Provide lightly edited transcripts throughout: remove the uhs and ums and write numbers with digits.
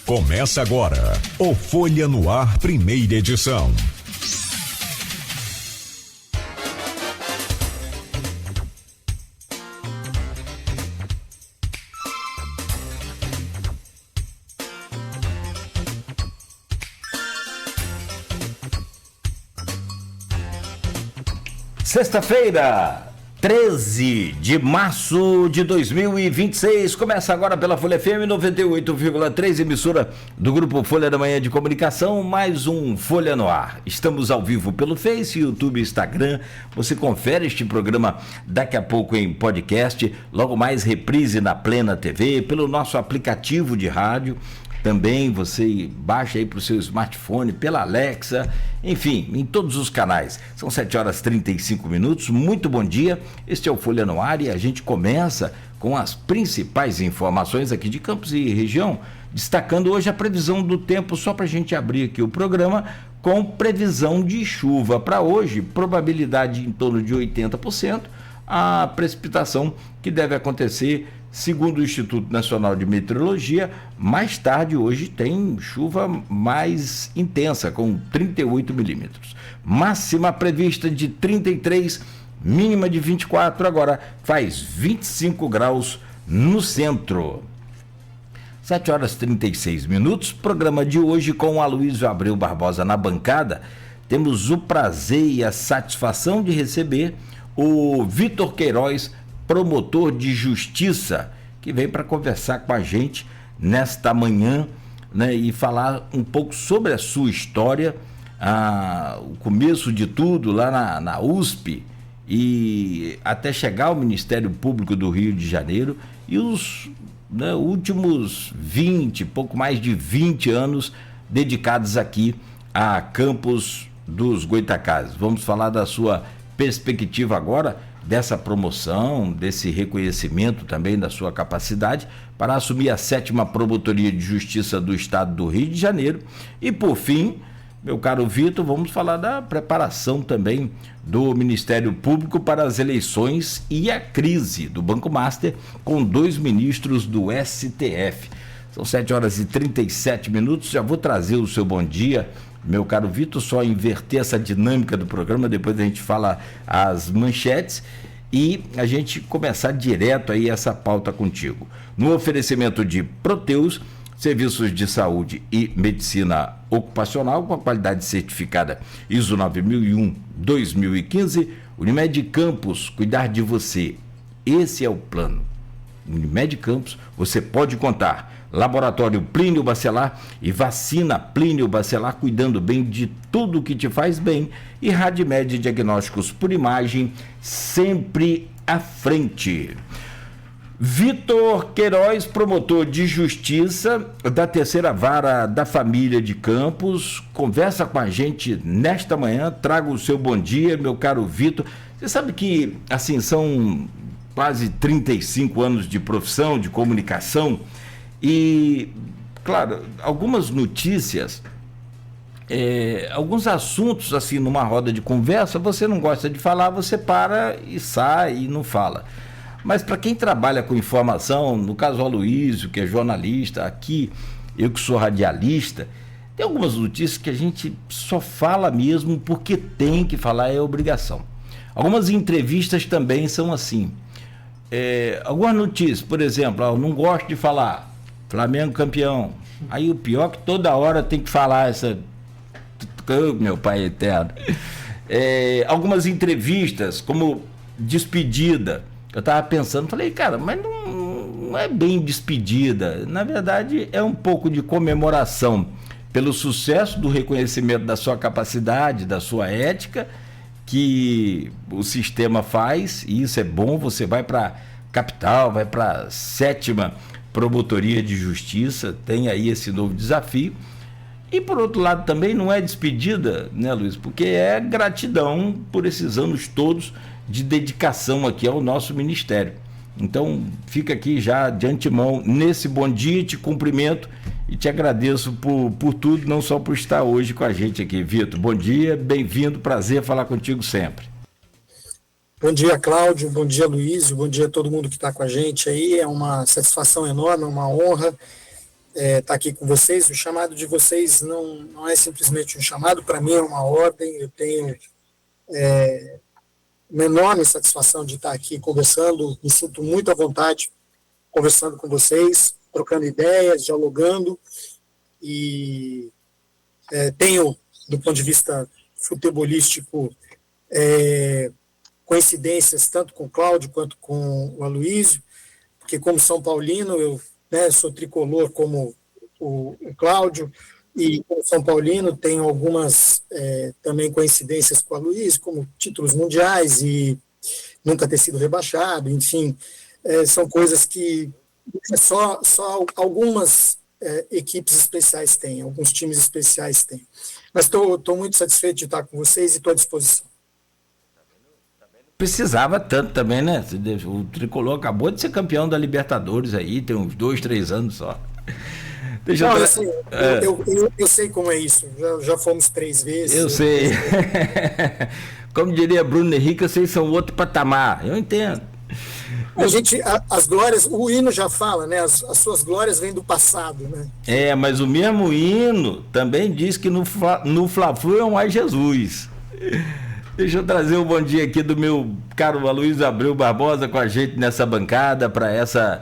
Começa agora o Folha no Ar, primeira edição. Sexta-feira, 13 de março de 2026, começa agora pela Folha FM 98,3, emissora do Grupo Folha da Manhã de Comunicação, mais um Folha no Ar. Estamos ao vivo pelo Face, YouTube, Instagram, você confere este programa daqui a pouco em podcast, logo mais reprise na Plena TV, pelo nosso aplicativo de rádio. Também você baixa aí para o seu smartphone, pela Alexa, enfim, em todos os canais. São 7h35, muito bom dia, este é o Folha no Ar e a gente começa com as principais informações aqui de Campos e região, destacando hoje a previsão do tempo, só para a gente abrir aqui o programa, com previsão de chuva para hoje, probabilidade em torno de 80%, a precipitação que deve acontecer, segundo o Instituto Nacional de Meteorologia, mais tarde hoje tem chuva mais intensa, com 38 milímetros. Máxima prevista de 33, mínima de 24, agora faz 25 graus no centro. 7h36, programa de hoje com o Aloysio Abreu Barbosa na bancada. Temos o prazer e a satisfação de receber o Vitor Queiroz, promotor de justiça, que veio para conversar com a gente nesta manhã, né, e falar um pouco sobre a sua história, o começo de tudo lá na USP e até chegar ao Ministério Público do Rio de Janeiro e os últimos pouco mais de 20 anos dedicados aqui a Campos dos Goytacazes. Vamos falar da sua perspectiva agora, dessa promoção, desse reconhecimento também da sua capacidade para assumir a 7ª Promotoria de Justiça do Estado do Rio de Janeiro. E por fim, meu caro Vitor, vamos falar da preparação também do Ministério Público para as eleições e a crise do Banco Master com 2 ministros do STF. São 7h37, já vou trazer o seu bom dia, meu caro Vitor, só inverter essa dinâmica do programa, depois a gente fala as manchetes e a gente começar direto aí essa pauta contigo. No oferecimento de Proteus, serviços de saúde e medicina ocupacional com a qualidade certificada ISO 9001-2015, Unimed Campos, cuidar de você, esse é o plano. Unimed Campos, você pode contar. Laboratório Plínio Bacelar e vacina Plínio Bacelar, cuidando bem de tudo que te faz bem. E Radmed Diagnósticos por Imagem, sempre à frente. Vitor Queiroz, promotor de justiça da 3ª Vara da Família de Campos, conversa com a gente nesta manhã. Traga o seu bom dia, meu caro Vitor. Você sabe que, assim, são quase 35 anos de profissão, de comunicação. E, claro, algumas notícias, alguns assuntos, assim, numa roda de conversa, você não gosta de falar, você para e sai e não fala. Mas para quem trabalha com informação, no caso o Aloysio, que é jornalista, aqui, eu que sou radialista, tem algumas notícias que a gente só fala mesmo porque tem que falar, é obrigação. Algumas entrevistas também são assim. Algumas notícias, por exemplo, eu não gosto de falar Flamengo campeão. Aí o pior é que toda hora tem que falar essa... Meu pai eterno. Algumas entrevistas, como despedida. Eu estava pensando, falei, cara, mas não é bem despedida. Na verdade, é um pouco de comemoração pelo sucesso do reconhecimento da sua capacidade, da sua ética, que o sistema faz, e isso é bom. Você vai para a capital, vai para a 7ª Promotoria de Justiça, tem aí esse novo desafio. E por outro lado também não é despedida, né, Luiz? Porque é gratidão por esses anos todos de dedicação aqui ao nosso ministério. Então fica aqui já de antemão nesse bom dia, te cumprimento e te agradeço por tudo, não só por estar hoje com a gente aqui. Vitor, bom dia, bem-vindo, prazer falar contigo sempre. Bom dia, Cláudio, bom dia, Luiz, bom dia a todo mundo que está com a gente aí. É uma satisfação enorme, uma honra estar aqui com vocês. O chamado de vocês não é simplesmente um chamado, para mim é uma ordem. Eu tenho uma enorme satisfação de estar aqui conversando, me sinto muito à vontade conversando com vocês, trocando ideias, dialogando, e tenho, do ponto de vista futebolístico, coincidências tanto com o Cláudio quanto com o Aloysio, porque como São Paulino, eu sou tricolor como o Cláudio, e como São Paulino tenho algumas também coincidências com o Aloysio, como títulos mundiais e nunca ter sido rebaixado, enfim, são coisas que só algumas equipes especiais têm, alguns times especiais têm. Mas estou muito satisfeito de estar com vocês e estou à disposição. Precisava tanto também, né? O Tricolor acabou de ser campeão da Libertadores aí, tem uns 2, 3 anos só. Eu sei como é isso, já fomos 3 vezes. Eu sei. Como diria Bruno Henrique, vocês são outro patamar, eu entendo. As glórias, o hino já fala, né? As suas glórias vêm do passado, né? Mas o mesmo hino também diz que no Fla-Flu é um ai Jesus. Deixa eu trazer um bom dia aqui do meu caro Aloysio Abreu Barbosa com a gente nessa bancada para essa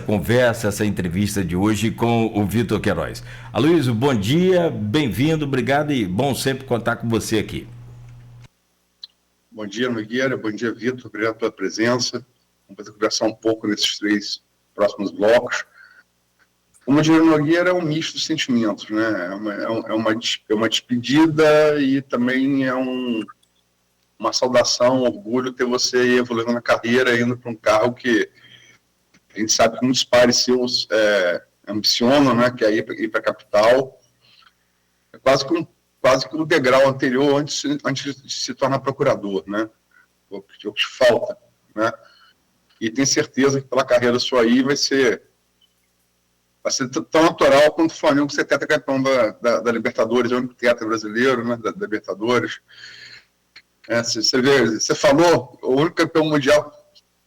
conversa, essa entrevista de hoje com o Vitor Queiroz. Aloysio, bom dia, bem-vindo, obrigado e bom sempre contar com você aqui. Bom dia, Nogueira, bom dia, Vitor, obrigado pela presença. Vamos conversar um pouco nesses 3 próximos blocos. Como diria Nogueira, é um misto de sentimentos, né? É uma despedida e também é uma saudação, um orgulho ter você evoluindo na carreira, indo para um carro que a gente sabe que muitos pares seus ambicionam, né? Que é ir para a capital. É quase que um degrau anterior antes de se tornar procurador, né? O que falta, né? E tenho certeza que pela carreira sua aí vai ser tão natural quanto o Flamengo ser tetracampeão da Libertadores, é o único tetra brasileiro, né, da Libertadores. Você falou, o único campeão mundial,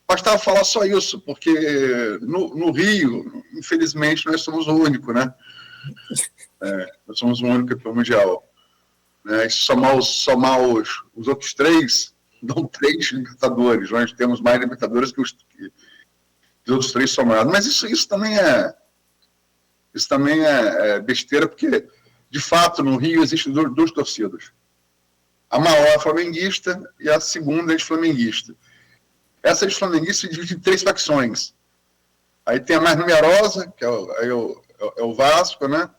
bastava falar só isso, porque no Rio, infelizmente, nós somos o único, né? Nós somos o único campeão mundial. Né? E somar os outros 3, dão 3 Libertadores. Nós temos mais Libertadores que os outros 3 somados. Mas isso também é besteira, porque, de fato, no Rio existem 2 torcidas. A maior é flamenguista e a segunda é de flamenguista. Essa de flamenguista se divide em 3 facções. Aí tem a mais numerosa, que é o Vasco, né?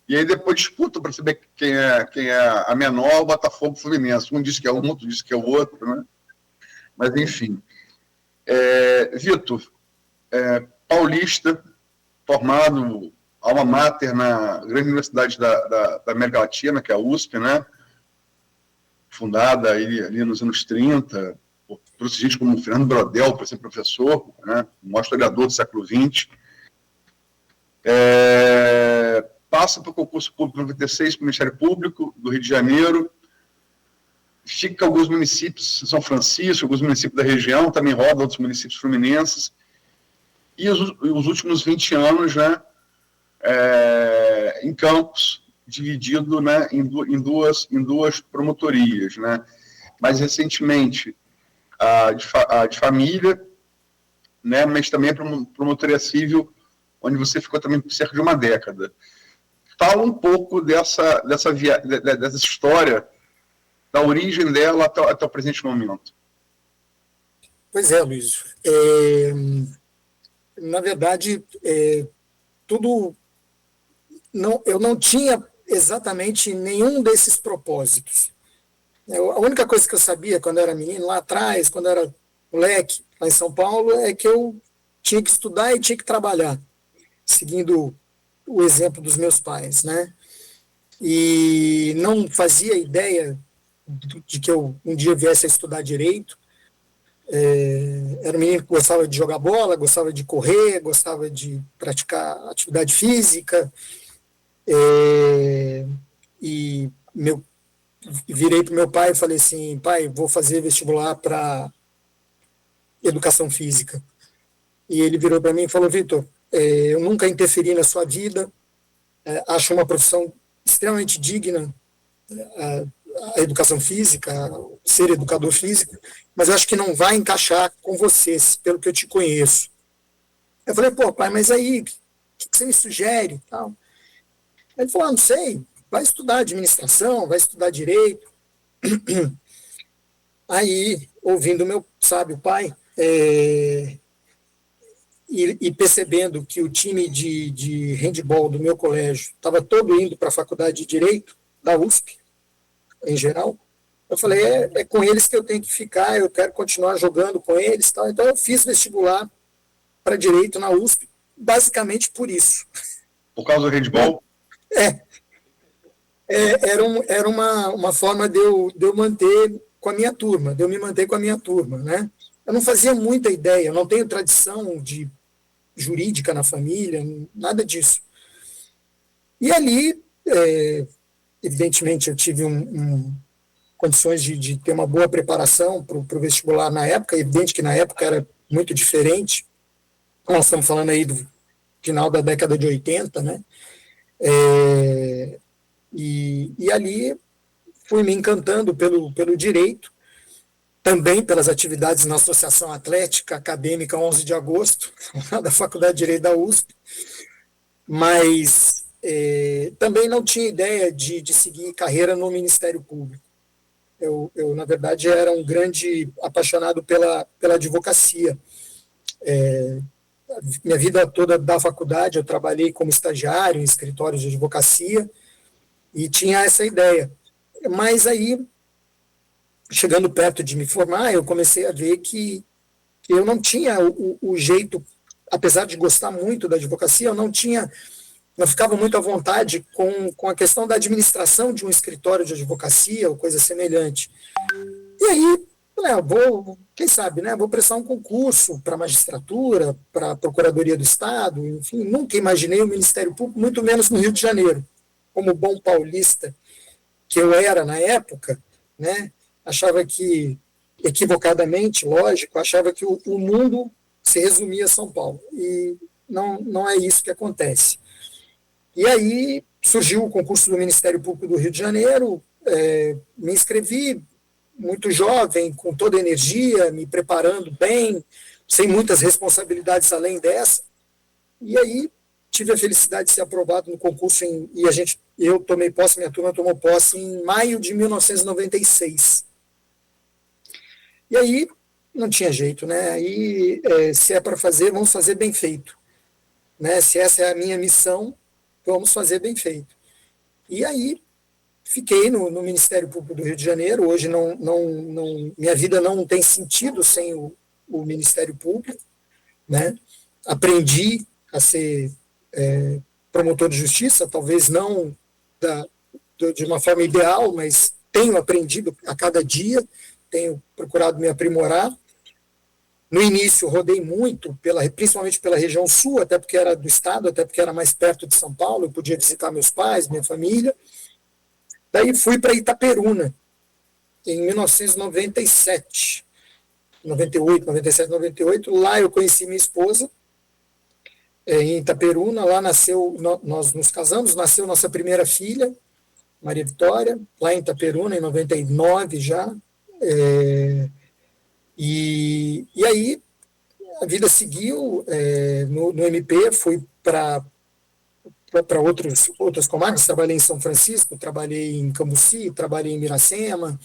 E aí depois disputa para saber quem é a menor, o Botafogo e o Fluminense. Um diz que é um, outro diz que é o outro, né? Mas, enfim. Vitor, paulista, formado alma mater na grande universidade da América Latina, que é a USP, né? Fundada ali nos anos 30, por gente como Fernando Brodel, para ser professor, né? O maior historiador do século XX. Passa para o concurso público 96 para o Ministério Público do Rio de Janeiro, fica em alguns municípios, São Francisco, alguns municípios da região, também roda outros municípios fluminenses, e os últimos 20 anos, né, em Campos, dividido, né, em duas promotorias, né, mais recentemente a de família, né, mas também a promotoria civil, onde você ficou também por cerca de uma década. Fala um pouco dessa história, da origem dela até o presente momento. Pois é, Luiz. Na verdade, eu não tinha exatamente nenhum desses propósitos. A única coisa que eu sabia quando era menino, lá atrás, quando era moleque, lá em São Paulo, é que eu tinha que estudar e tinha que trabalhar, seguindo o exemplo dos meus pais, né? E não fazia ideia de que eu um dia viesse a estudar direito. Era um menino que gostava de jogar bola, gostava de correr, gostava de praticar atividade física, e virei para o meu pai e falei assim: pai, vou fazer vestibular para educação física. E ele virou para mim e falou: Vitor, eu nunca interferi na sua vida, acho uma profissão extremamente digna, a educação física, ser educador físico, mas eu acho que não vai encaixar com você, pelo que eu te conheço. Eu falei, pô, pai, mas aí, o que você me sugere? Tal. Ele falou, não sei, vai estudar administração, vai estudar direito. Aí, ouvindo meu sábio pai, e percebendo que o time de handball do meu colégio estava todo indo para a faculdade de Direito, da USP, em geral, eu falei, é com eles que eu tenho que ficar, eu quero continuar jogando com eles. Tal. Então, eu fiz vestibular para Direito na USP, basicamente por isso. Por causa do handball? Era uma forma de eu manter com a minha turma, de eu me manter com a minha turma, né? Eu não fazia muita ideia, eu não tenho tradição de jurídica na família, nada disso. E ali, evidentemente, eu tive condições de ter uma boa preparação para o vestibular na época, evidente que na época era muito diferente, nós estamos falando aí do final da década de 80, né? E ali fui me encantando pelo direito, também pelas atividades na Associação Atlética Acadêmica 11 de Agosto, da Faculdade de Direito da USP, mas também não tinha ideia de seguir carreira no Ministério Público. Eu, na verdade, era um grande apaixonado pela advocacia. Minha vida toda da faculdade, eu trabalhei como estagiário em escritórios de advocacia e tinha essa ideia. Mas aí, chegando perto de me formar, eu comecei a ver que eu não tinha o jeito, apesar de gostar muito da advocacia, eu não ficava muito à vontade com a questão da administração de um escritório de advocacia ou coisa semelhante. E aí, quem sabe, né? Vou prestar um concurso para a magistratura, para a Procuradoria do Estado, enfim, nunca imaginei o Ministério Público, muito menos no Rio de Janeiro. Como bom paulista que eu era na época, né? Achava que, equivocadamente, lógico, achava que o mundo se resumia a São Paulo. E não é isso que acontece. E aí surgiu o concurso do Ministério Público do Rio de Janeiro, me inscrevi muito jovem, com toda a energia, me preparando bem, sem muitas responsabilidades além dessa. E aí tive a felicidade de ser aprovado no concurso, eu tomei posse, minha turma tomou posse em maio de 1996. E aí não tinha jeito, né? Aí, se é para fazer, vamos fazer bem feito. Né? Se essa é a minha missão, vamos fazer bem feito. E aí fiquei no Ministério Público do Rio de Janeiro. Hoje minha vida não tem sentido sem o Ministério Público, né? Aprendi a ser promotor de justiça, talvez não de uma forma ideal, mas tenho aprendido a cada dia, tenho procurado me aprimorar. No início, rodei muito, principalmente pela região sul, até porque era do estado, até porque era mais perto de São Paulo, eu podia visitar meus pais, minha família. Daí fui para Itaperuna, em 1997, 98, 97, 98. Lá eu conheci minha esposa, em Itaperuna. Lá nós nos casamos, nasceu nossa primeira filha, Maria Vitória, lá em Itaperuna, em 99 já. E aí a vida seguiu, no MP, fui para outras comarcas, trabalhei em São Francisco, trabalhei em Cambuci, trabalhei em Miracema,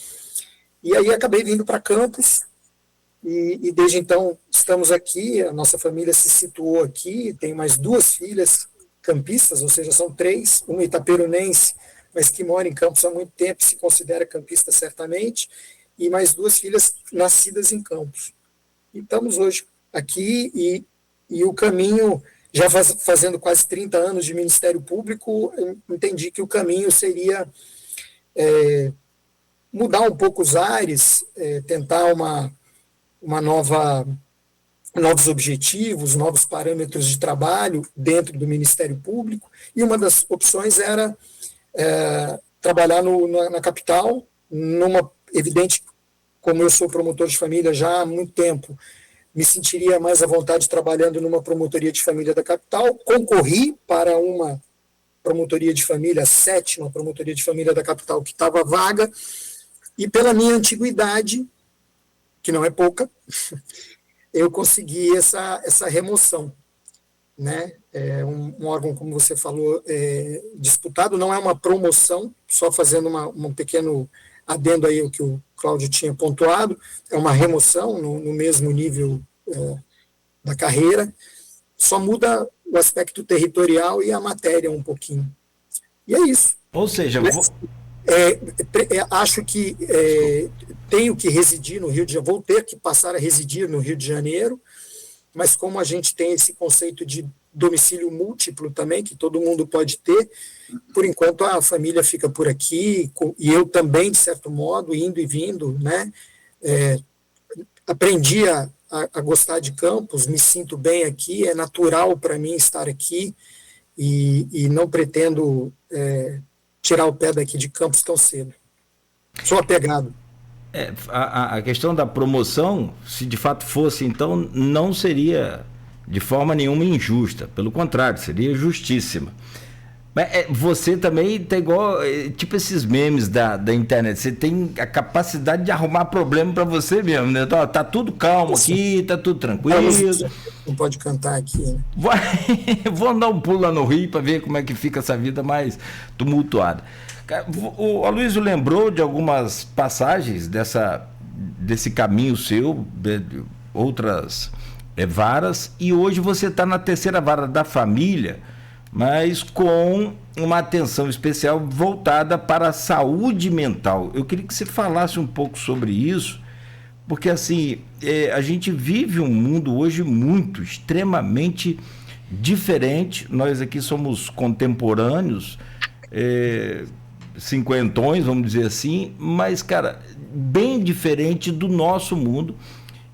e aí acabei vindo para Campos, e desde então estamos aqui, a nossa família se situou aqui, tenho mais 2 filhas campistas, ou seja, são 3, uma itaperunense, mas que mora em Campos há muito tempo, se considera campista certamente, e mais 2 filhas nascidas em Campos. E estamos hoje aqui, e o caminho, já fazendo quase 30 anos de Ministério Público, eu entendi que o caminho seria mudar um pouco os ares, tentar novos objetivos, novos parâmetros de trabalho dentro do Ministério Público, e uma das opções era trabalhar na capital, evidente, como eu sou promotor de família já há muito tempo, me sentiria mais à vontade trabalhando numa promotoria de família da capital. Concorri para uma promotoria de família, a 7ª promotoria de família da capital, que estava vaga, e pela minha antiguidade, que não é pouca, eu consegui essa remoção, né? É um órgão, como você falou, disputado, não é uma promoção, só fazendo um pequeno adendo aí o que o Cláudio tinha pontuado, é uma remoção no mesmo nível da carreira, só muda o aspecto territorial e a matéria um pouquinho. E é isso. Ou seja, acho que tenho que residir no Rio de Janeiro, vou ter que passar a residir no Rio de Janeiro, mas como a gente tem esse conceito de domicílio múltiplo também, que todo mundo pode ter, por enquanto a família fica por aqui, e eu também, de certo modo, indo e vindo, né? Aprendi a gostar de Campos, me sinto bem aqui, é natural para mim estar aqui, e não pretendo tirar o pé daqui de Campos tão cedo. Sou apegado. A questão da promoção, se de fato fosse, então, não seria de forma nenhuma injusta, pelo contrário, seria justíssima. Mas você também tá igual, tipo esses memes da internet, você tem a capacidade de arrumar problema para você mesmo, né? Tá tudo calmo aqui, tá tudo tranquilo. Não pode cantar aqui, né? Vou dar um pulo lá no Rio para ver como é que fica essa vida mais tumultuada. O Aloysio lembrou de algumas passagens desse caminho seu, de outras varas, e hoje você está na 3ª vara da família, mas com uma atenção especial voltada para a saúde mental. Eu queria que você falasse um pouco sobre isso, porque assim, a gente vive um mundo hoje extremamente diferente. Nós aqui somos contemporâneos, cinquentões, vamos dizer assim, mas, cara, bem diferente do nosso mundo.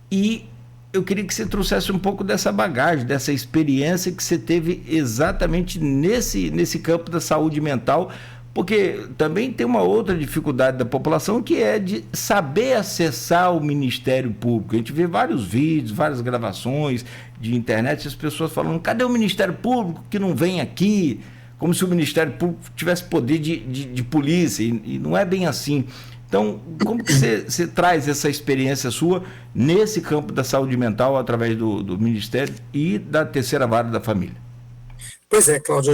E eu queria que você trouxesse um pouco dessa bagagem, dessa experiência que você teve exatamente nesse campo da saúde mental, porque também tem uma outra dificuldade da população, que é de saber acessar o Ministério Público. A gente vê vários vídeos, várias gravações de internet, as pessoas falando: cadê o Ministério Público que não vem aqui? Como se o Ministério Público tivesse poder de polícia, e não é bem assim. Então, como que você traz essa experiência sua nesse campo da saúde mental através do Ministério e da 3ª vara da família? Pois é, Cláudio,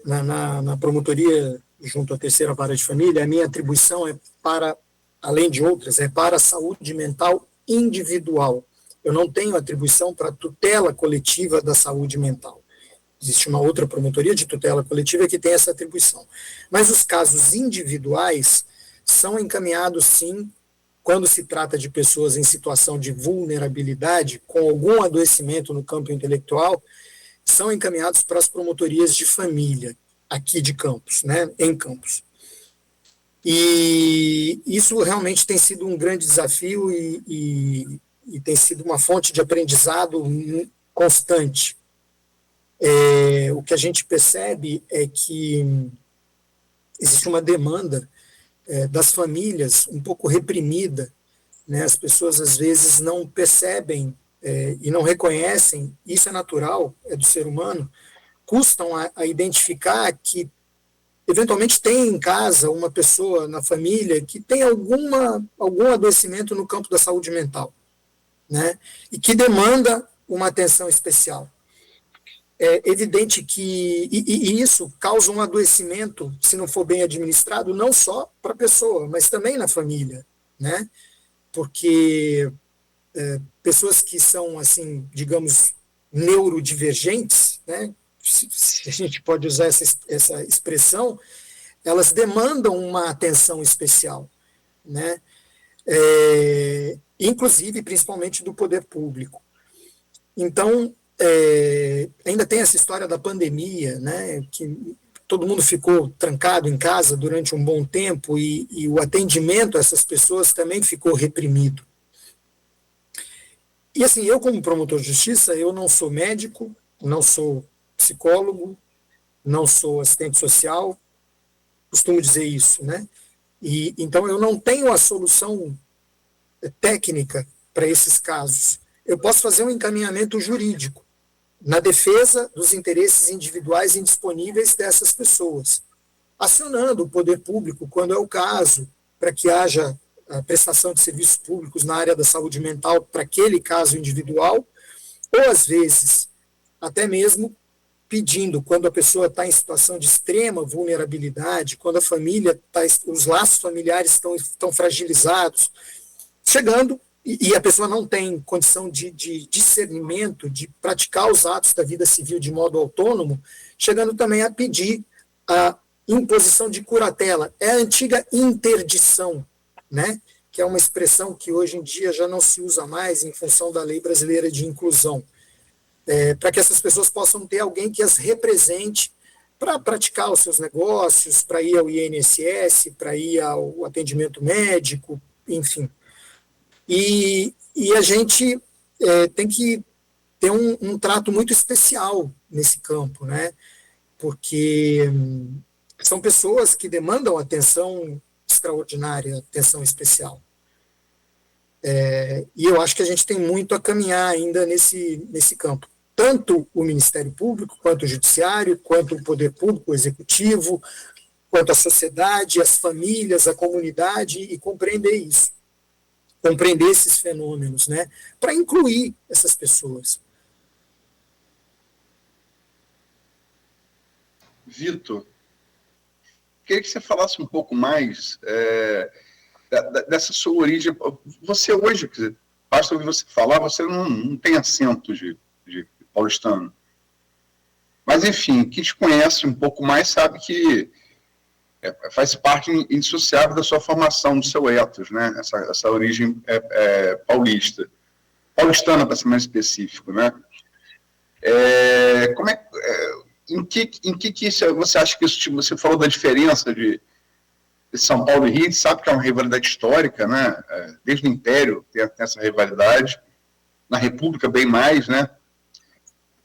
na promotoria junto à 3ª vara de família, a minha atribuição para, além de outras, para a saúde mental individual. Eu não tenho atribuição para a tutela coletiva da saúde mental. Existe uma outra promotoria de tutela coletiva que tem essa atribuição. Mas os casos individuais são encaminhados, sim, quando se trata de pessoas em situação de vulnerabilidade, com algum adoecimento no campo intelectual, são encaminhados para as promotorias de família, aqui de Campos, né, em Campos. E isso realmente tem sido um grande desafio e tem sido uma fonte de aprendizado constante. O que a gente percebe é que existe uma demanda das famílias um pouco reprimida, né? As pessoas às vezes não percebem e não reconhecem, isso é natural, é do ser humano, custam a identificar que eventualmente tem em casa uma pessoa na família que tem algum adoecimento no campo da saúde mental, né? E que demanda uma atenção especial. É evidente que e isso causa um adoecimento, se não for bem administrado, não só para a pessoa, mas também na família, né? Porque pessoas que são, assim, digamos, neurodivergentes, né? Se a gente pode usar essa expressão, elas demandam uma atenção especial, né? Inclusive, principalmente do poder público. Então, ainda tem essa história da pandemia, né, que todo mundo ficou trancado em casa durante um bom tempo e o atendimento a essas pessoas também ficou reprimido. E assim, eu como promotor de justiça, eu não sou médico, não sou psicólogo, não sou assistente social, costumo dizer isso, né? Então eu não tenho a solução técnica para esses casos. eu posso fazer um encaminhamento jurídico na defesa dos interesses individuais indisponíveis dessas pessoas, acionando o poder público, quando é o caso, para que haja a prestação de serviços públicos na área da saúde mental para aquele caso individual, ou às vezes, até mesmo pedindo, quando a pessoa está em situação de extrema vulnerabilidade, quando a família os laços familiares estão fragilizados, chegando, e a pessoa não tem condição de discernimento, de praticar os atos da vida civil de modo autônomo, chegando também a pedir a imposição de curatela. É a antiga interdição, né? Que é uma expressão que hoje em dia já não se usa mais em função da Lei Brasileira de Inclusão, para que essas pessoas possam ter alguém que as represente para praticar os seus negócios, para ir ao INSS, para ir ao atendimento médico, enfim. E a gente tem que ter um trato muito especial nesse campo, né? Porque são pessoas que demandam atenção extraordinária, atenção especial. E eu acho que a gente tem muito a caminhar ainda nesse campo. Tanto o Ministério Público, quanto o Judiciário, quanto o Poder Público, o Executivo, quanto a sociedade, as famílias, a comunidade, e compreender isso. Compreender esses fenômenos, né? Para incluir essas pessoas. Vitor, queria que você falasse um pouco mais dessa sua origem. Você hoje, basta ouvir você falar, você não tem acento de paulistano. Mas, enfim, quem te conhece um pouco mais sabe que faz parte indissociável da sua formação, do seu ethos, né? Essa origem paulista. Paulistana, para ser mais específico, né? Em que isso, você acha que isso, você falou da diferença de São Paulo e Rio, sabe que é uma rivalidade histórica, né? Desde o Império tem essa rivalidade, na República bem mais, né?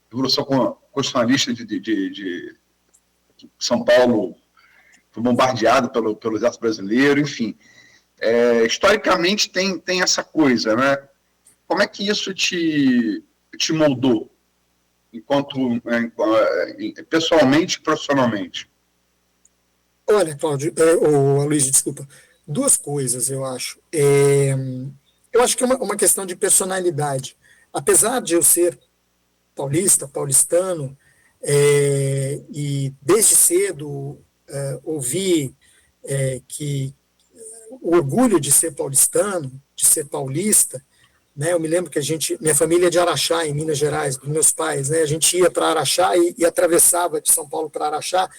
Revolução Constitucionalista de São Paulo foi bombardeado pelo exército brasileiro, enfim. Historicamente tem essa coisa, né? Como é que isso te moldou, pessoalmente e profissionalmente? Olha, Cláudio, Aloysio, desculpa, duas coisas, eu acho. Eu acho que é uma questão de personalidade. Apesar de eu ser paulistano, e desde cedo ouvi que o orgulho de ser paulistano, de ser paulista, né? Eu me lembro que minha família é de Araxá, em Minas Gerais, dos meus pais, né? A gente ia para Araxá e atravessava de São Paulo para Araxá,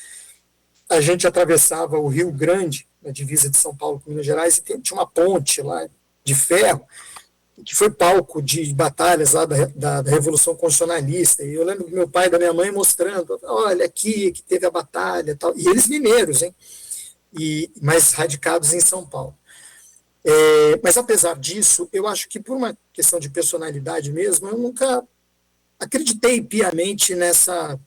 a gente atravessava o Rio Grande, na divisa de São Paulo com Minas Gerais, e tinha uma ponte lá de ferro, que foi palco de batalhas lá da Revolução Constitucionalista. E eu lembro do meu pai e da minha mãe mostrando, olha aqui que teve a batalha, tal. E eles mineiros, hein? Mas radicados em São Paulo. Mas apesar disso, eu acho que por uma questão de personalidade mesmo, eu nunca acreditei piamente nessa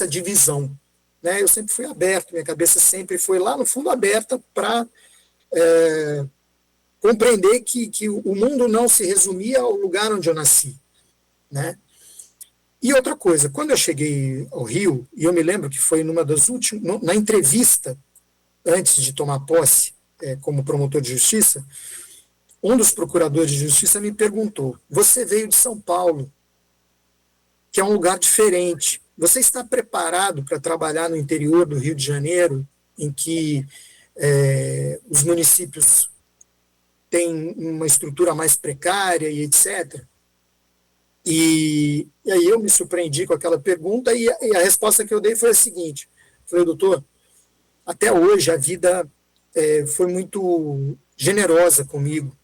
divisão, né? Eu sempre fui aberto, minha cabeça sempre foi lá no fundo aberta para compreender que o mundo não se resumia ao lugar onde eu nasci, né? E outra coisa, quando eu cheguei ao Rio, e eu me lembro que foi numa das últimas, na entrevista, antes de tomar posse como promotor de justiça, um dos procuradores de justiça me perguntou, você veio de São Paulo, que é um lugar diferente, você está preparado para trabalhar no interior do Rio de Janeiro, em que os municípios têm uma estrutura mais precária e etc. E aí eu me surpreendi com aquela pergunta e a resposta que eu dei foi a seguinte, falei, doutor, até hoje a vida foi muito generosa comigo.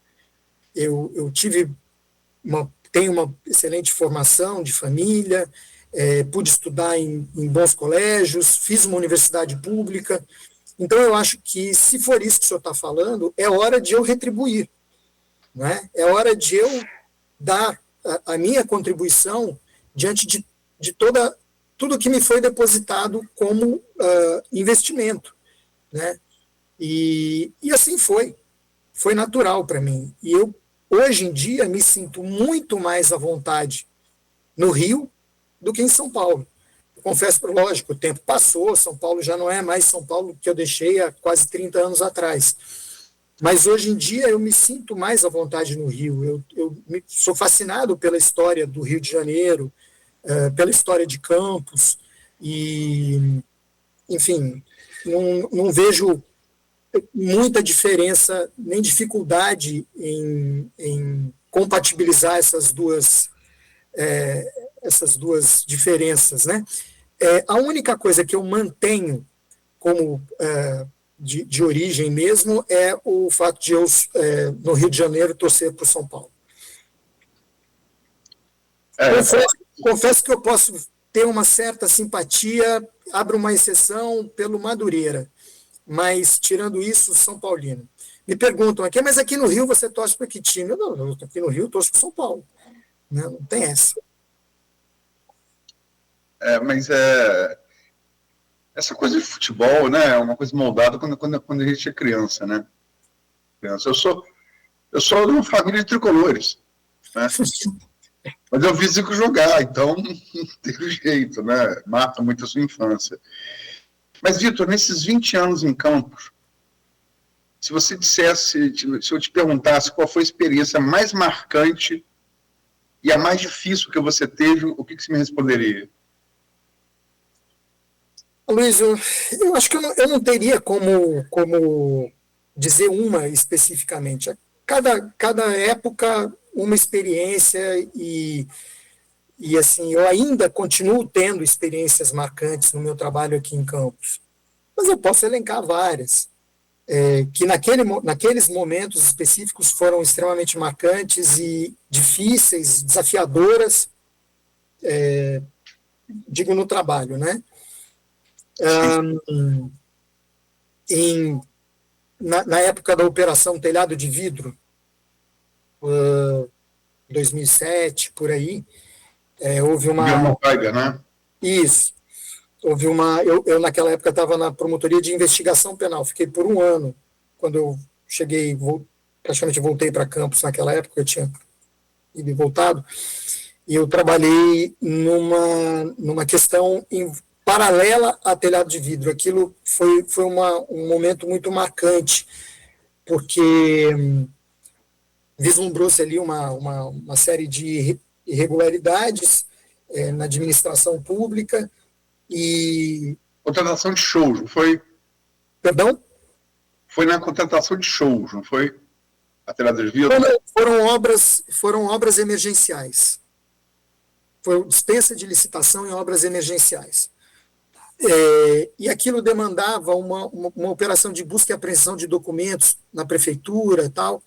Eu tenho uma excelente formação de família, pude estudar em bons colégios, fiz uma universidade pública. Então, eu acho que, se for isso que o senhor está falando, é hora de eu retribuir, né? É hora de eu dar a minha contribuição diante de tudo que me foi depositado como investimento, né? E assim foi natural para mim. E eu hoje em dia, me sinto muito mais à vontade no Rio do que em São Paulo. Eu confesso, lógico, o tempo passou, São Paulo já não é mais São Paulo que eu deixei há quase 30 anos atrás. Mas hoje em dia eu me sinto mais à vontade no Rio. Sou fascinado pela história do Rio de Janeiro, pela história de Campos, e, enfim, não vejo muita diferença, nem dificuldade em compatibilizar essas duas diferenças, né? A única coisa que eu mantenho como de origem mesmo é o fato de eu, no Rio de Janeiro, torcer para o São Paulo. Confesso que eu posso ter uma certa simpatia, abro uma exceção pelo Madureira, mas, tirando isso, São Paulino. Me perguntam aqui, mas aqui no Rio você torce para que time? Não, aqui no Rio eu torço para São Paulo. Né? Não tem essa. Mas essa coisa de futebol, né, é uma coisa moldada quando a gente é criança, né? Eu sou de uma família de tricolores, né? Mas eu vi Zico jogar, então não tem jeito, né? Mata muito a sua infância. Mas, Vitor, nesses 20 anos em Campos, se você dissesse, se eu te perguntasse qual foi a experiência mais marcante e a mais difícil que você teve, o que você me responderia? Luiz, eu acho que eu não teria como dizer uma especificamente. Cada época, uma experiência e assim, eu ainda continuo tendo experiências marcantes no meu trabalho aqui em Campos. Mas eu posso elencar várias, que naqueles momentos específicos foram extremamente marcantes e difíceis, desafiadoras, digo, no trabalho, né? Na época da Operação Telhado de Vidro, 2007, por aí, houve uma... né? Isso. Houve uma... Eu naquela época, estava na Promotoria de Investigação Penal. Fiquei por um ano. Quando eu cheguei, praticamente voltei para Campos naquela época, eu tinha ido e voltado, e eu trabalhei numa questão paralela a Telhado de Vidro. Aquilo foi um momento muito marcante, porque vislumbrou-se ali uma série de irregularidades na administração pública e... Contratação de shows, não foi? Perdão? Foi na contratação de shows, não foi? A Telhado de Vidro? Foram obras emergenciais. Foi dispensa de licitação em obras emergenciais. E aquilo demandava uma operação de busca e apreensão de documentos na prefeitura e tal,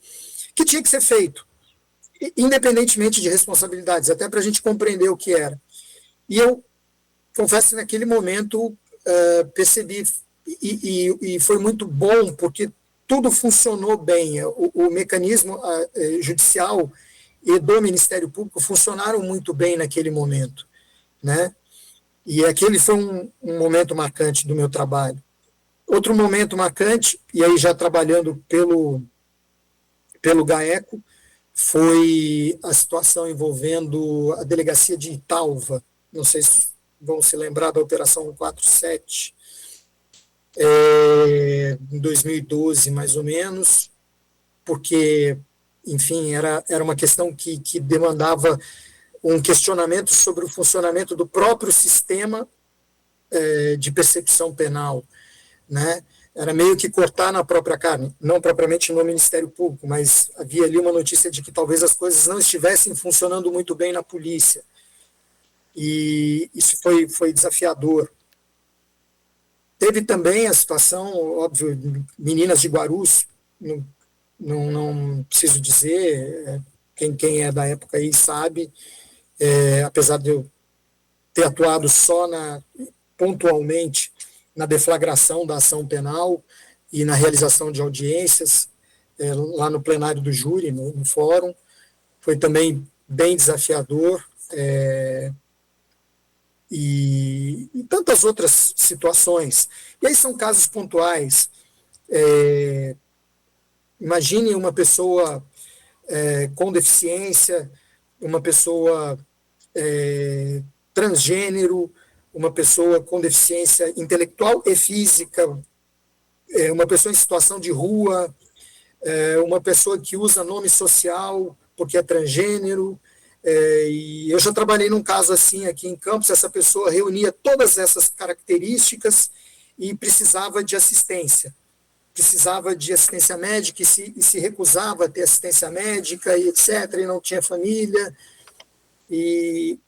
que tinha que ser feito, independentemente de responsabilidades, até para a gente compreender o que era. E eu confesso que naquele momento percebi, e foi muito bom, porque tudo funcionou bem, o mecanismo judicial e do Ministério Público funcionaram muito bem naquele momento, né? E aquele foi um momento marcante do meu trabalho. Outro momento marcante, e aí já trabalhando pelo GAECO, foi a situação envolvendo a delegacia de Italva. Não sei se vão se lembrar da Operação 147, em 2012, mais ou menos, porque, enfim, era uma questão que demandava um questionamento sobre o funcionamento do próprio sistema de persecução penal, né? Era meio que cortar na própria carne, não propriamente no Ministério Público, mas havia ali uma notícia de que talvez as coisas não estivessem funcionando muito bem na polícia. E isso foi desafiador. Teve também a situação, óbvio, meninas de Guarus, não preciso dizer, quem é da época aí sabe, apesar de eu ter atuado só pontualmente na deflagração da ação penal e na realização de audiências, lá no plenário do júri, no fórum, foi também bem desafiador, e tantas outras situações. E aí são casos pontuais. Imagine uma pessoa com deficiência, uma pessoa transgênero, uma pessoa com deficiência intelectual e física, uma pessoa em situação de rua, uma pessoa que usa nome social porque é transgênero. E eu já trabalhei num caso assim aqui em Campos. Essa pessoa reunia todas essas características e precisava de assistência médica e se recusava a ter assistência médica e etc, e não tinha família, e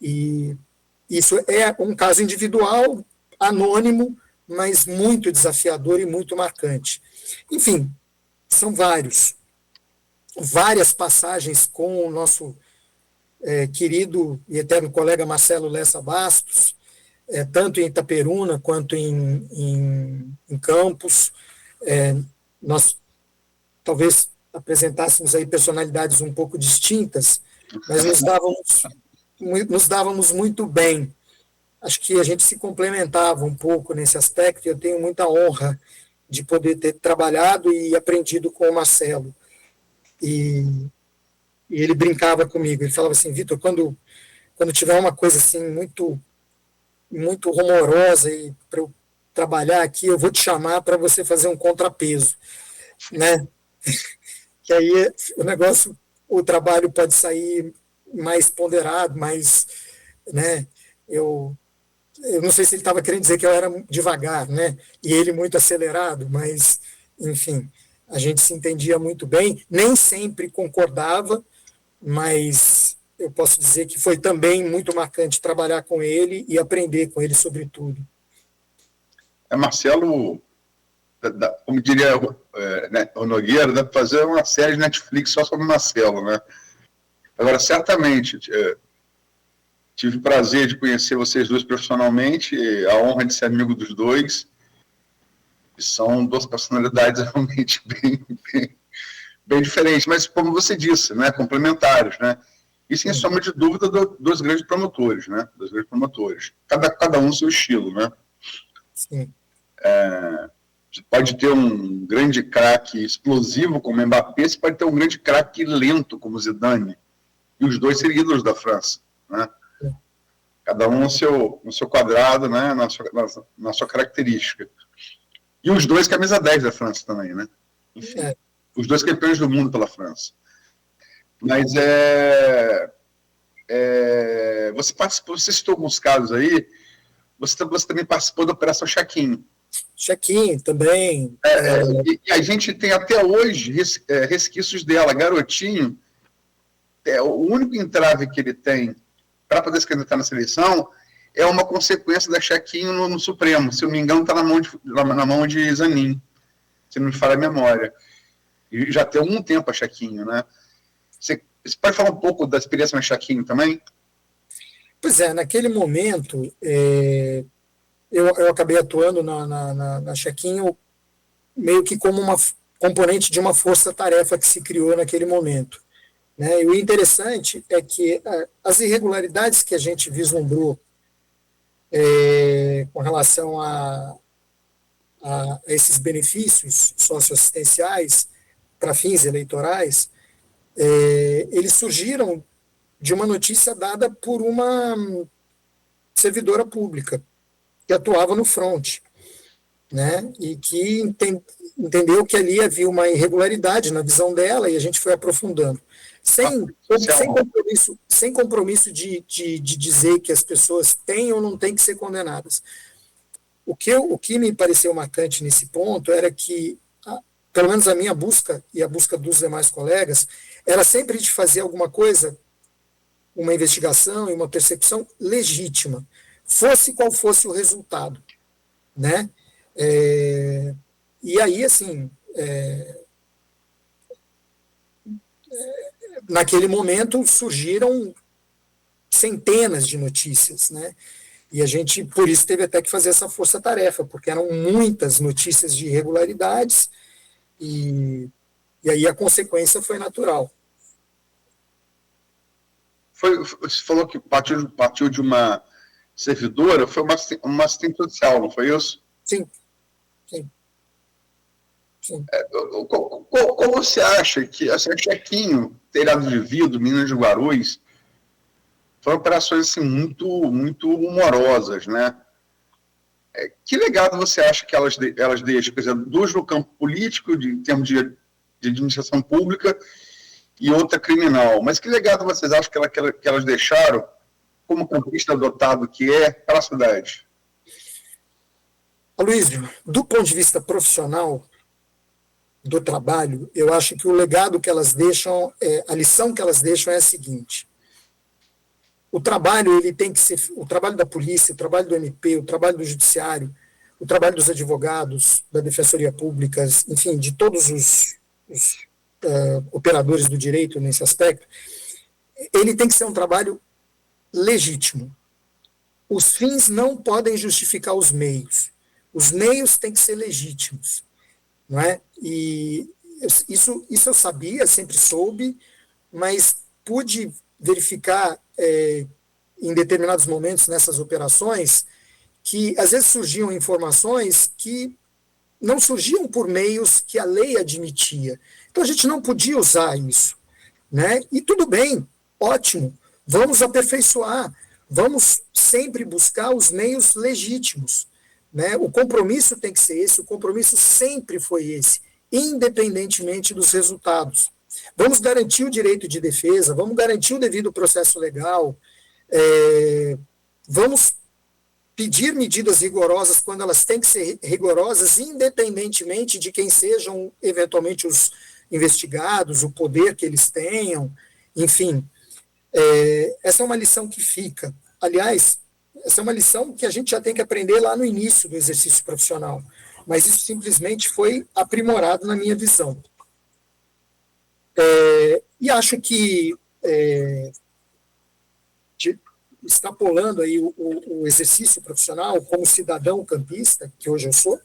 isso é um caso individual, anônimo, mas muito desafiador e muito marcante. Enfim, são várias passagens com o nosso querido e eterno colega Marcelo Lessa Bastos, tanto em Itaperuna quanto em Campos. Nós talvez apresentássemos aí personalidades um pouco distintas, mas nos dávamos muito bem. Acho que a gente se complementava um pouco nesse aspecto, e eu tenho muita honra de poder ter trabalhado e aprendido com o Marcelo. E ele brincava comigo, ele falava assim: Vitor, quando tiver uma coisa assim muito, muito rumorosa e para eu trabalhar aqui, eu vou te chamar para você fazer um contrapeso, né? Que aí o trabalho pode sair mais ponderado, mais, né? Eu não sei se ele estava querendo dizer que eu era devagar, né? E ele muito acelerado, mas, enfim, a gente se entendia muito bem, nem sempre concordava, mas eu posso dizer que foi também muito marcante trabalhar com ele e aprender com ele sobre tudo. Marcelo, como diria o Nogueira, dá para fazer uma série de Netflix só sobre Marcelo, né? Agora, certamente, tive o prazer de conhecer vocês dois profissionalmente, a honra de ser amigo dos dois, e são duas personalidades realmente bem diferentes, mas, como você disse, né, complementares, né? E, sem sombra de dúvida, dos grandes promotores, né? Dos grandes promotores. Cada um seu estilo, né? Sim. Você pode ter um grande craque explosivo como Mbappé, você pode ter um grande craque lento como Zidane, e os dois seriam ídolos da França, né? Cada um no seu quadrado, né? na sua característica. E os dois camisa 10 da França também, né? Enfim, os dois campeões do mundo pela França. Mas você citou alguns casos aí, você também participou da Operação Chaquinho. Chaquinho também. E a gente tem até hoje resquícios dela. Garotinho, o único entrave que ele tem para poder se candidatar na seleção é uma consequência da Chaquinho no Supremo. Se eu não me engano, está na mão de Zanin, se não me falha a memória. E já tem algum tempo a Chaquinho, né? Você pode falar um pouco da experiência na Chaquinho também? Pois é, naquele momento, eu acabei atuando na Chaquinho meio que como uma componente de uma força-tarefa que se criou naquele momento, né? E o interessante é que as irregularidades que a gente vislumbrou com relação a esses benefícios socioassistenciais para fins eleitorais, eles surgiram de uma notícia dada por uma servidora pública que atuava no front, né? E que entendeu que ali havia uma irregularidade na visão dela, e a gente foi aprofundando. Sem compromisso de dizer que as pessoas têm ou não têm que ser condenadas. O que me pareceu marcante nesse ponto era que, pelo menos a minha busca e a busca dos demais colegas, era sempre de fazer alguma coisa, uma investigação e uma percepção legítima, fosse qual fosse o resultado, né? E aí, assim, naquele momento surgiram centenas de notícias, né? E a gente, por isso, teve até que fazer essa força-tarefa, porque eram muitas notícias de irregularidades, e aí a consequência foi natural. Você falou que partiu de uma servidora, foi uma assistente social, não foi isso? Sim. Qual você acha que essa Chequinho, Telhado de Vidro, Minas de Guarulhos, foram operações assim, muito humorosas, né? Que legado você acha que elas deixam? Quer dizer, duas no campo político, em termos de administração pública, e outra criminal. Mas que legado vocês acham que elas deixaram, como campista dotado que é, para a cidade? Aloysio, do ponto de vista profissional do trabalho, eu acho que o legado que elas deixam, a lição que elas deixam é a seguinte: o trabalho ele tem que ser, o trabalho da polícia, o trabalho do MP, o trabalho do judiciário, o trabalho dos advogados, da defensoria pública, enfim, de todos os operadores do direito nesse aspecto, ele tem que ser um trabalho legítimo. Os fins não podem justificar os meios. Os meios têm que ser legítimos, não é? E isso eu sabia, sempre soube, mas pude verificar em determinados momentos nessas operações que às vezes surgiam informações que não surgiam por meios que a lei admitia. Então a gente não podia usar isso, né? E tudo bem, ótimo, vamos aperfeiçoar, vamos sempre buscar os meios legítimos, né? O compromisso tem que ser esse, o compromisso sempre foi esse, independentemente dos resultados. Vamos garantir o direito de defesa, vamos garantir o devido processo legal, vamos pedir medidas rigorosas quando elas têm que ser rigorosas, independentemente de quem sejam eventualmente os investigados, o poder que eles tenham, enfim. Essa é uma lição que fica. Aliás, essa é uma lição que a gente já tem que aprender lá no início do exercício profissional, mas isso simplesmente foi aprimorado na minha visão. E acho que, extrapolando aí o exercício profissional como cidadão campista, que hoje eu sou,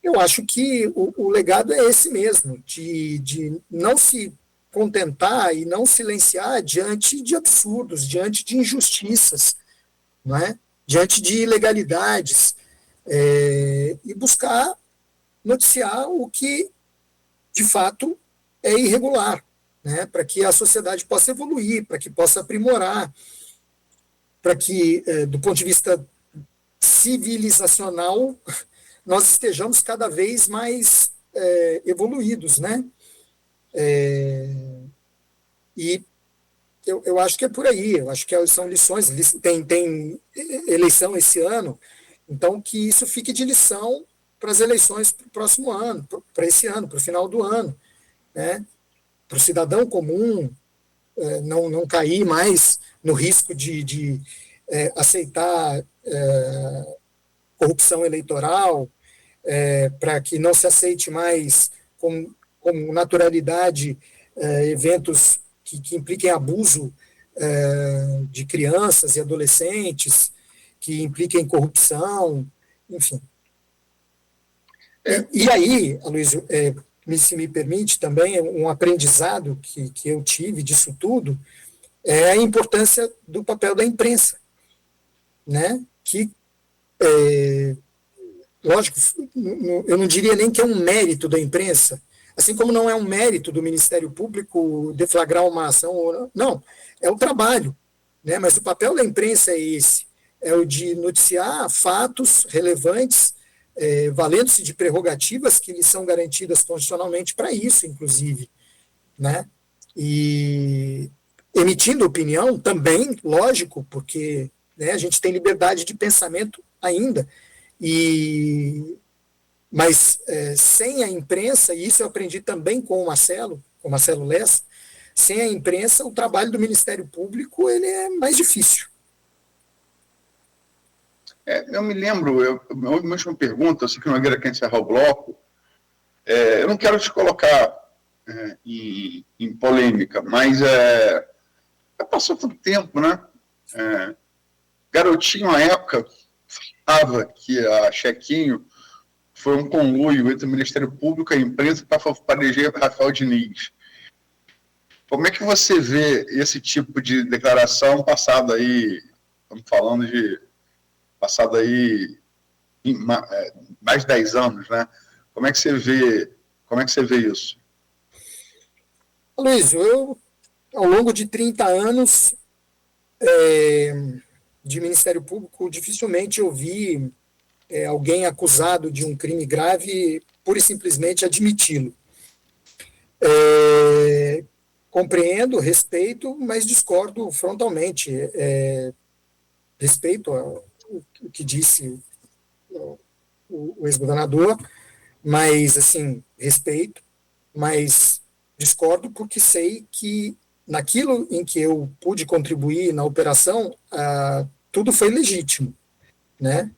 eu acho que o legado é esse mesmo, de não se contentar e não silenciar diante de absurdos, diante de injustiças, não é? Diante de ilegalidades, e buscar noticiar o que, de fato, é irregular, né? Para que a sociedade possa evoluir, para que possa aprimorar, para que, do ponto de vista civilizacional, nós estejamos cada vez mais evoluídos, né? E eu acho que é por aí, eu acho que são lições, tem eleição esse ano, então que isso fique de lição para as eleições para o próximo ano, para esse ano, para o final do ano, né? Para o cidadão comum não cair mais no risco de aceitar corrupção eleitoral, para que não se aceite mais com naturalidade eventos que impliquem abuso de crianças e adolescentes, que impliquem corrupção, enfim. E aí, Aloysio, se me permite também, um aprendizado que eu tive disso tudo, é a importância do papel da imprensa, né? Que, lógico, eu não diria nem que é um mérito da imprensa, assim como não é um mérito do Ministério Público deflagrar uma ação, não, é o trabalho, né? Mas o papel da imprensa é esse, é o de noticiar fatos relevantes, valendo-se de prerrogativas que lhes são garantidas constitucionalmente para isso, inclusive, né? E emitindo opinião também, lógico, porque, né, a gente tem liberdade de pensamento ainda, mas sem a imprensa, e isso eu aprendi também com o Marcelo Lessa, sem a imprensa, o trabalho do Ministério Público ele é mais difícil. Eu me lembro, a última pergunta, eu sei que Nogueira quer encerrar o bloco, eu não quero te colocar em polêmica, mas passou tanto tempo, né? Garotinho, à época, falava que a Chequinho foi um conluio entre o Ministério Público e a imprensa para eleger Rafael Diniz. Como é que você vê esse tipo de declaração passada aí, estamos falando de passado aí mais de 10 anos, né? Como é que você vê isso? Luiz, eu, ao longo de 30 anos de Ministério Público, dificilmente eu vi alguém acusado de um crime grave pura e simplesmente admiti-lo. Compreendo, respeito, mas discordo frontalmente. Respeito o que disse o ex-governador, mas, assim, respeito, mas discordo porque sei que naquilo em que eu pude contribuir na operação, tudo foi legítimo, né?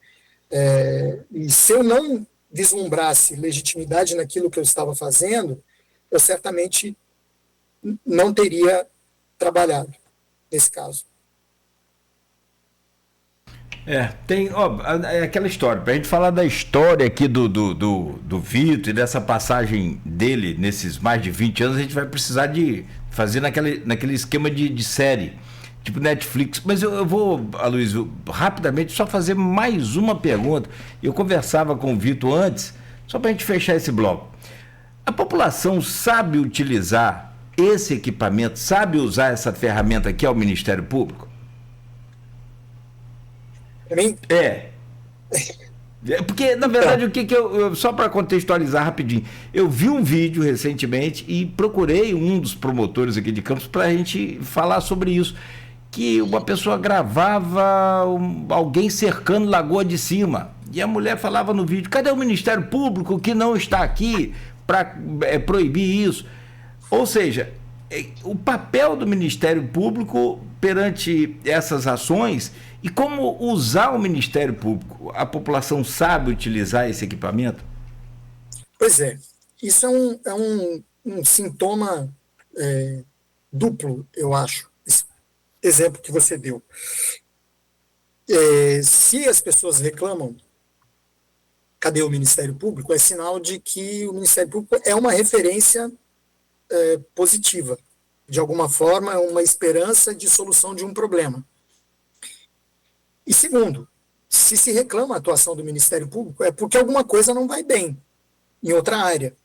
E se eu não vislumbrasse legitimidade naquilo que eu estava fazendo, eu certamente não teria trabalhado nesse caso. Tem aquela história, pra gente falar da história aqui do Vitor e dessa passagem dele nesses mais de 20 anos, a gente vai precisar de fazer naquele esquema de série, tipo Netflix. Mas eu vou, Aloysio, rapidamente só fazer mais uma pergunta. Eu conversava com o Vitor antes, só pra gente fechar esse bloco. A população sabe utilizar esse equipamento, sabe usar essa ferramenta que é o Ministério Público? Porque, na verdade, o que eu só para contextualizar rapidinho, eu vi um vídeo recentemente e procurei um dos promotores aqui de Campos para a gente falar sobre isso, que uma pessoa gravava alguém cercando Lagoa de Cima, e a mulher falava no vídeo: cadê o Ministério Público que não está aqui para proibir isso? Ou seja, o papel do Ministério Público perante essas ações e como usar o Ministério Público. A população sabe utilizar esse equipamento? Pois é, isso é um sintoma duplo, eu acho, esse exemplo que você deu. Se as pessoas reclamam, cadê o Ministério Público? É sinal de que o Ministério Público é uma referência positiva. De alguma forma, é uma esperança de solução de um problema. E segundo, se reclama a atuação do Ministério Público, é porque alguma coisa não vai bem em outra área,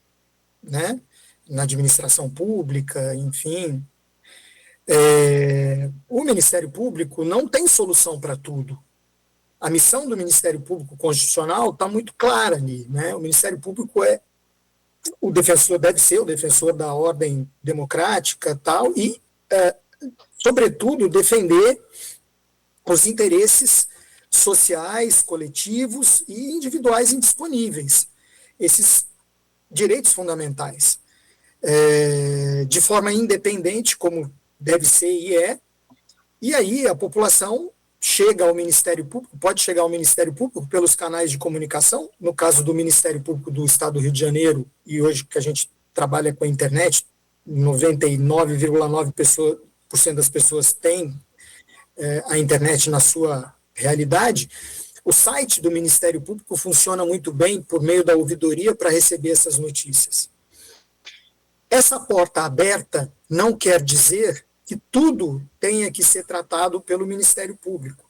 né? Na administração pública, enfim. O Ministério Público não tem solução para tudo. A missão do Ministério Público Constitucional está muito clara ali, né? O Ministério Público o defensor, deve ser o defensor da ordem democrática, tal, e, sobretudo, defender os interesses sociais, coletivos e individuais indisponíveis, esses direitos fundamentais, de forma independente, como deve ser e aí a população chega ao Ministério Público, pode chegar ao Ministério Público pelos canais de comunicação, no caso do Ministério Público do Estado do Rio de Janeiro, e hoje que a gente trabalha com a internet, 99,9% das pessoas têm a internet na sua realidade. O site do Ministério Público funciona muito bem por meio da ouvidoria para receber essas notícias. Essa porta aberta não quer dizer que tudo tenha que ser tratado pelo Ministério Público,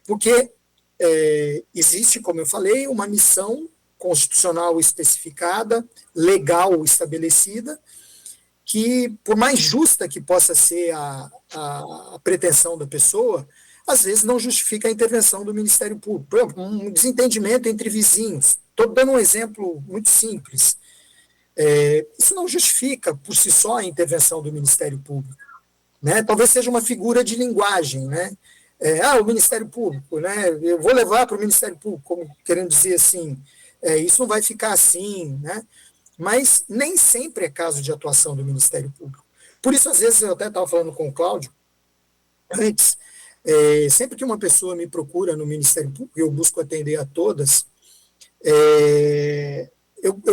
porque existe, como eu falei, uma missão constitucional especificada, legal estabelecida, que, por mais justa que possa ser a pretensão da pessoa, às vezes não justifica a intervenção do Ministério Público. Por exemplo, um desentendimento entre vizinhos. Estou dando um exemplo muito simples. Isso não justifica, por si só, a intervenção do Ministério Público, né? Talvez seja uma figura de linguagem, né? O Ministério Público, né? Eu vou levar para o Ministério Público, como querendo dizer assim, isso não vai ficar assim, né? Mas nem sempre é caso de atuação do Ministério Público. Por isso, às vezes, eu até estava falando com o Cláudio, antes, sempre que uma pessoa me procura no Ministério Público, eu busco atender a todas,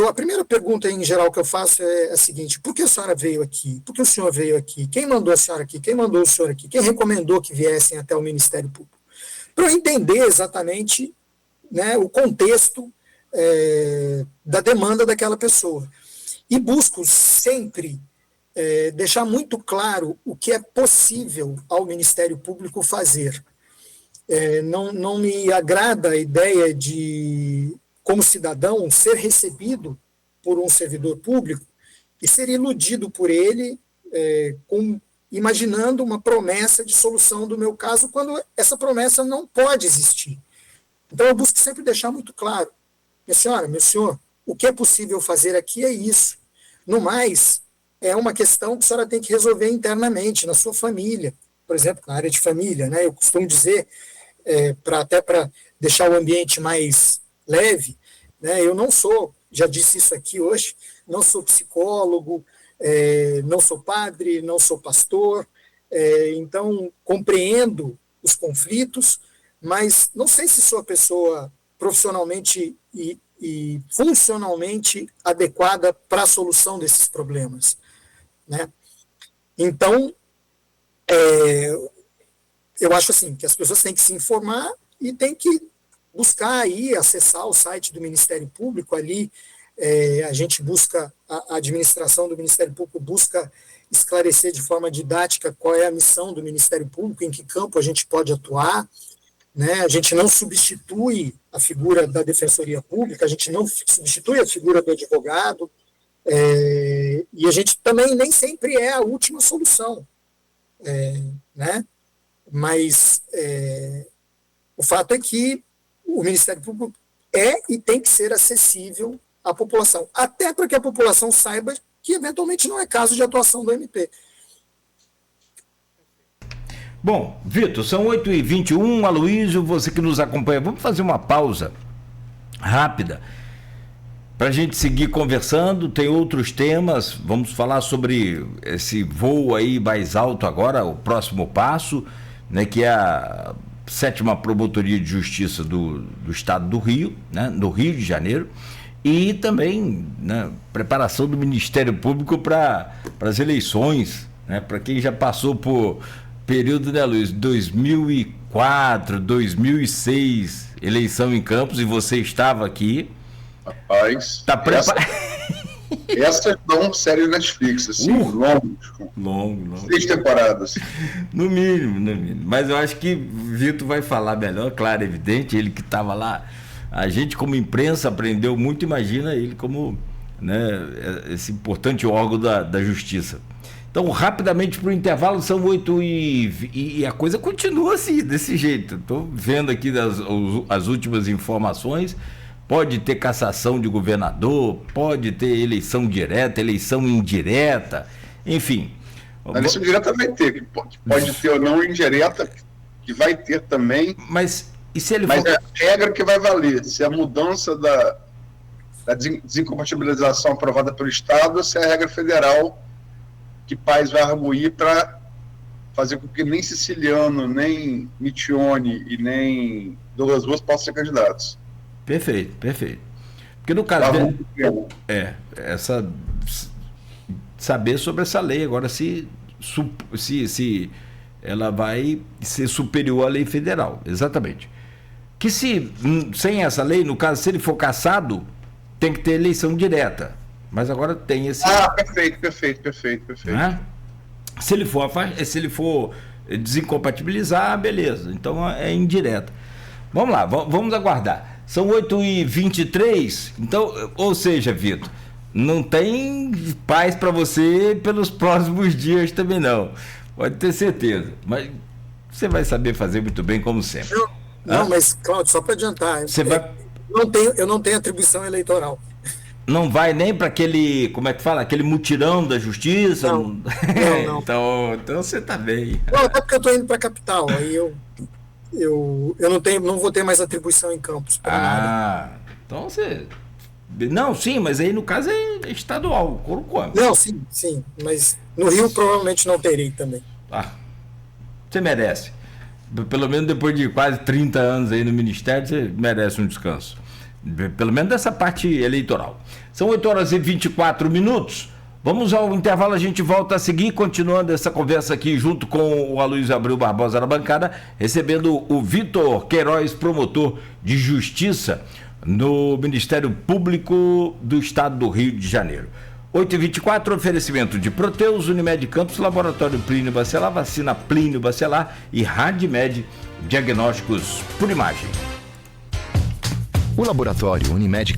a primeira pergunta, em geral, que eu faço é a seguinte: por que a senhora veio aqui? Por que o senhor veio aqui? Quem mandou a senhora aqui? Quem mandou o senhor aqui? Quem recomendou que viessem até o Ministério Público? Para eu entender exatamente, né, o contexto da demanda daquela pessoa. E busco sempre deixar muito claro o que é possível ao Ministério Público fazer. Não me agrada a ideia de como cidadão, ser recebido por um servidor público e ser iludido por ele, imaginando uma promessa de solução do meu caso, quando essa promessa não pode existir. Então, eu busco sempre deixar muito claro: minha senhora, meu senhor, o que é possível fazer aqui é isso. No mais, é uma questão que a senhora tem que resolver internamente, na sua família, por exemplo, na área de família, né? Eu costumo dizer, até para deixar o ambiente mais leve, né? Eu não sou, já disse isso aqui hoje, não sou psicólogo, não sou padre, não sou pastor, então compreendo os conflitos, mas não sei se sou a pessoa profissionalmente e funcionalmente adequada para a solução desses problemas, né? Então, eu acho assim, que as pessoas têm que se informar e têm que buscar aí, acessar o site do Ministério Público. Ali a gente busca, a administração do Ministério Público busca esclarecer de forma didática qual é a missão do Ministério Público, em que campo a gente pode atuar, né? A gente não substitui a figura da Defensoria Pública, a gente não substitui a figura do advogado, e a gente também nem sempre é a última solução, né? Mas o fato é que o Ministério Público e tem que ser acessível à população, até para que a população saiba que eventualmente não é caso de atuação do MP. Bom, Vitor, são 8h21, Aloysio, você que nos acompanha, vamos fazer uma pausa rápida para a gente seguir conversando. Tem outros temas, vamos falar sobre esse voo aí mais alto agora, o próximo passo, né, que é a 7ª Promotoria de Justiça do Estado do Rio, né, no Rio de Janeiro, e também, né, preparação do Ministério Público para as eleições, né, para quem já passou por período, né, Luiz, 2004, 2006, eleição em Campos, e você estava aqui. Rapaz, tá essa é uma série Netflix, assim, longo. 6 temporadas. No mínimo. Mas eu acho que Vitor vai falar melhor, claro, evidente, ele que estava lá. A gente, como imprensa, aprendeu muito, imagina ele como, né, esse importante órgão da justiça. Então, rapidamente para o intervalo, são 8 e a coisa continua assim, desse jeito. Estou vendo aqui as últimas informações. Pode ter cassação de governador, pode ter eleição direta, eleição indireta, enfim. A eleição direta vai ter, que pode ter ou não indireta, que vai ter também. Mas e se ele Mas é a regra que vai valer, se a mudança da desincompatibilização aprovada pelo Estado, ou se é a regra federal que Paes vai arguir para fazer com que nem Siciliano, nem Michione e nem Douglas Ruas possam ser candidatos. Perfeito. Porque no caso saber sobre essa lei agora, se ela vai ser superior à lei federal, exatamente. Que sem essa lei, no caso, se ele for cassado, tem que ter eleição direta. Mas agora tem esse... Perfeito. Né? Se ele for desincompatibilizar, beleza. Então é indireta. Vamos lá, vamos aguardar. São 8h23, então, ou seja, Vitor, não tem paz para você pelos próximos dias também não. Pode ter certeza. Mas você vai saber fazer muito bem, como sempre. Não, mas, Cláudio, só para adiantar, eu não tenho atribuição eleitoral. Não vai nem para aquele, como é que fala, aquele mutirão da justiça? Não. Então você está bem. Não, até porque eu estou indo para a capital, aí eu não vou ter mais atribuição em Campos. Nada. Então você... Não, sim, mas aí no caso é estadual, Corocó. Não, sim, mas no Rio provavelmente não terei também. Você merece. Pelo menos depois de quase 30 anos aí no Ministério, você merece um descanso. Pelo menos dessa parte eleitoral. São 8h24. Vamos ao intervalo, a gente volta a seguir, continuando essa conversa aqui junto com o Aloysio Abreu Barbosa na bancada, recebendo o Vitor Queiroz, promotor de justiça no Ministério Público do Estado do Rio de Janeiro. 8h24, oferecimento de Proteus, Unimed Campos, Laboratório Plínio Bacelar, Vacina Plínio Bacelar e Radmed Diagnósticos por Imagem. O laboratório Unimed